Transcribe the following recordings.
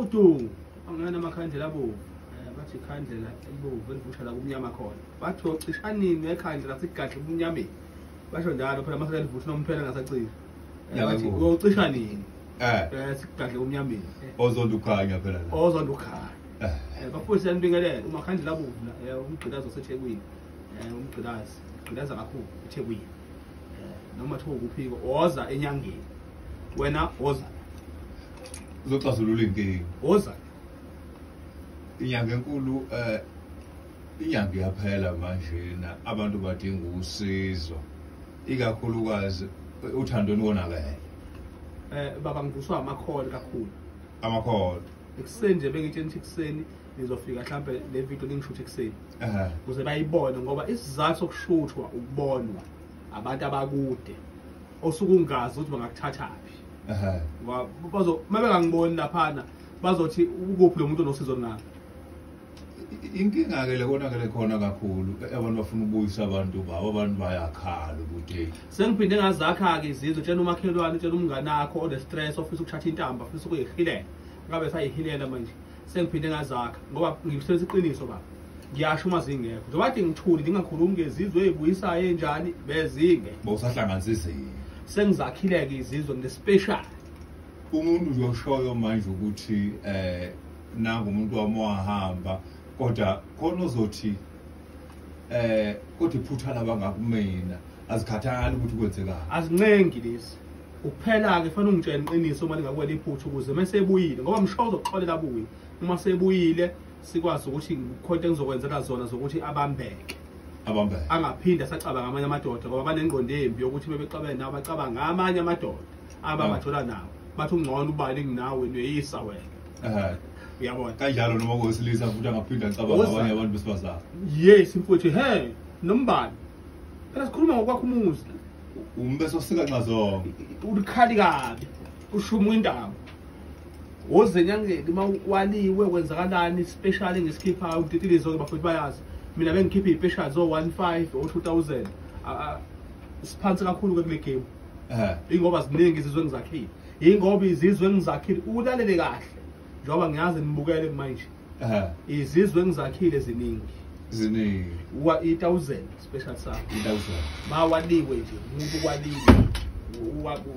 buhlungu angena amakhandlela abovu bathi ikhandlela elibovu elivutha la kumnyama khona bathi ocishanini ekhandlela sigahle kumnyameni basho njalo phela mase livutha nomphela ngasacithi bathi uyocisha nini sigahle kumnyameni ozonda ukhanya phela la ozonda ukhanya bafundisa impingelelo umakhandlela abovu umgqilazi oseThekwini umgqilaza kakhulu eThekwini noma thiwa ukuphiko oza enyangeni wena oza uzoxazulula inkingi oza inyanga enkulu inyanga iyaphela manje abantu badinga usizo ikakhulukazi uthandweni konakele baba ngivuswa amakhole kakhulu amakhole ekuseni nje bengitshela ukuthi ekuseni nizofika mhlambe le video lingishuthe ekuseni ukuze bayibone ngoba isizathu sokushuthwa ukubonwa abantu abakude osuke ungazi ukuthi bangakuthathaphi ngoba mabengangiboni laphana bazothi ukuphi lo muntu onosizo ngapha inkinga ke lekonakele khona kakhulu abantu bafuna ukubuyisa abantu babo abantu bayakhala ukuthi sengiphinde ngazakha ke izizwe tshela umakhelwane tshela umngane wakho one stress ofisa ukuthatha intamba ofisa ukuyihilela ngabe sayihilela manje sengiphinde ngazakha ngoba ngibisela iqiniso baba ngiyasho uma zingekho njengoba bathi ngithuli ngingakhulumi ngezizwe ezibuyisayo enjani bezinge bowusahlanganisise sengizakhile ke izizwe ngespecial umuntu nje oshoyo manje ukuthi nangu umuntu wami wahamba kodwa khona uzothi kodwa iphutha labangakumina azikhathali ukuthi kwenzekani azincengi lezi ukuphela ke fanele ungitshele iqiniso uma lingakwela iphutha ukuze mase ebuyile ngoba mshozo ukuxolela abuye uma sebuyile sikwazi ukuthi khonto engizokwenzela zona zokuthi abambeke angaphinda sacabanga amanye amadoda ngoba banengqondo embi yokuthi bebexabene nabo bacabanga amanye amadoda ababathola nawo bathi ungcono ubani nginawe neyisa wena uyabona kanjalo noma ngowesilisa futhi angaphinda acabanga abanye abantu besifazane yes mfowethu nombani phela sikhuluma ngokwakho umuzi umbe sosika ncazo ulikhali kabi ushuma indawo wozenyangeni uma waliwe kwenzakalani special ngesikhipha umtitilizo ke bafowethu bayazi mina bengikhipha ispecial zo 15 o 2000 siphansi kakhulu ke kule game ingoba ziningi izizwe engizakhile ingoba izizwe engizakhile ulalele kahle njengoba ngiyazi nibukele manje izizwe engizakhile ziningi wa 1000 special sakho 1000 mawaliwe nje umuntu kwaliwe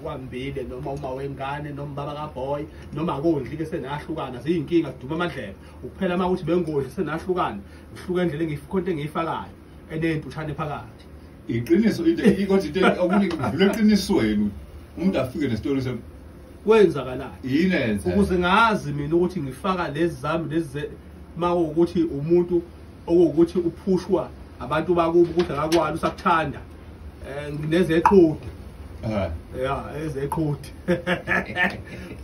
wambile noma uma wengane noma baba kaBoy noma akodli ke senahlukana ziyinkinga kuduma amadlebe ukuphela uma ukuthi bengodli senahlukana uhluka endlela engiyikhonto engiyifakayo enentuthane phakathi iqiniso into okuningi kuvule eqinisweni umuntu afike nestori se kwenzakalayo yinenze ukuze ngazi mina ukuthi ngifaka lezi zami lezi mawukuthi umuntu okuthi uphushwa abantu bakubo ukuthi akakwali usakuthanda nginezeqhudu ezeqhudu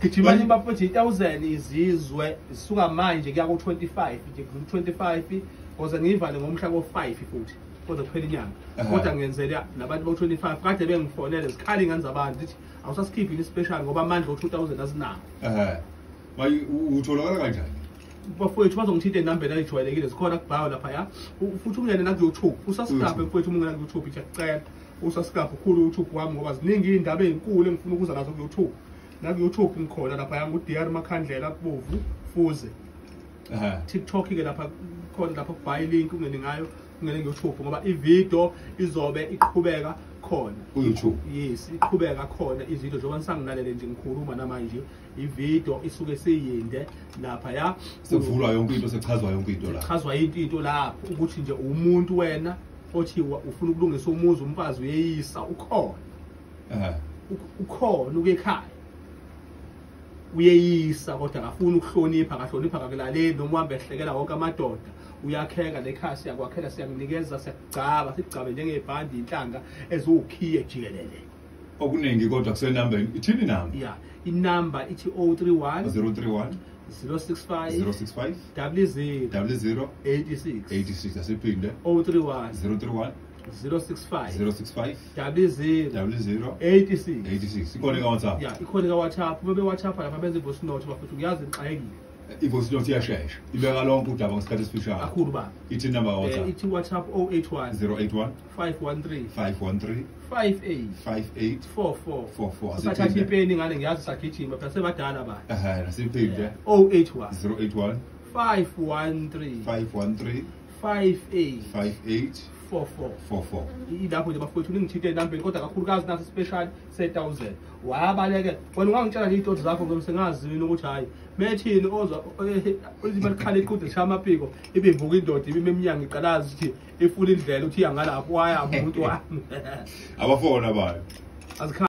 gijima nje bafethu 1000 izizwe isuka manje kuya ku 25 nje ku 25 ngoze ngivale ngomhla ko5 futhi kodwa kuphela inyanga kodwa ngenzela nabantu ba 25 kade bengifonele zikhali ngani zabantu ukuthi awusasikhiphile special ngoba amandla o2000 azinawo maye utholakala kanjani bafowethu bazongithinta inambela ejwayelekile zikhona kubhayo lapha ya futhi ungene na ku YouTube usasikape mfowethu ungena ku YouTube ngiyacela usasikape ukhulu YouTube wami ngoba ziningi indaba ezinkulu engifuna ukuza nazo ku YouTube na ku YouTube ngikhona lapha ya nguDR Makhandlela kubovu fuze TikTok ke lapha khona lapha kubhayi link ungene ngayo ungene ku YouTube ngoba ivideo izobe iqhubeka khona ku YouTube yes iqhubeka khona izinto njengoba nisangilalele nje ngikhuluma namanje ivideo isuke seyinde lapha ya sekuvulwa yonke into sechazwa yonke into lapha chazwa into lapho ukuthi nje umuntu wena othi ufuna ukulungisa umuzi umfazi uyeyisa ukhona ukhona ukekhaya uyeyisa kodwa akafuni ukuhlonipha akahlonipha kakulaleli noma uhambe ehlekela wonke amadoda uyakheka lekhaya siyakwakhela siyakunikeza siyagcaba sigcabe njengebhandi inhlanga eziwukhiye jikelele okuningi kodwa kusenambeni ithini number yeah inamba ithi 031 031 065 00 86 86 asiphinde 031 061 065 00 86 86 ikhona ka WhatsApp yeah ikhona ka WhatsApp bebe WhatsApp lapha benze voice note bafuthu uyazi ngixayekile i-voice note iyashesha ibeka lonke udaba ngesikhathi esifishane kakhulu baba. ithi number WhatsApp Ithi WhatsApp 081 081 513 513 58 58 44. 44 Asathatha ipeni ngane ngiyazi sagijima phela sebadala ba. nasiphinde 081 081 513 513 58 58 44. 44 Ilapho nje bafowethu ningithinte enambeni kodwa kakhulukazi naso special se1000. Wayabaleke wena ungangitshela nje izinto zakho ngoba ngazi mina ukuthi hayi methini ozwa ulima likhala iqhude lishaya amaphiko ibe ivuka indoda ibe emnyango iqalazi ukuthi ifuna indlela uthi yangalapho waya umuntu wami abafona bayo azikha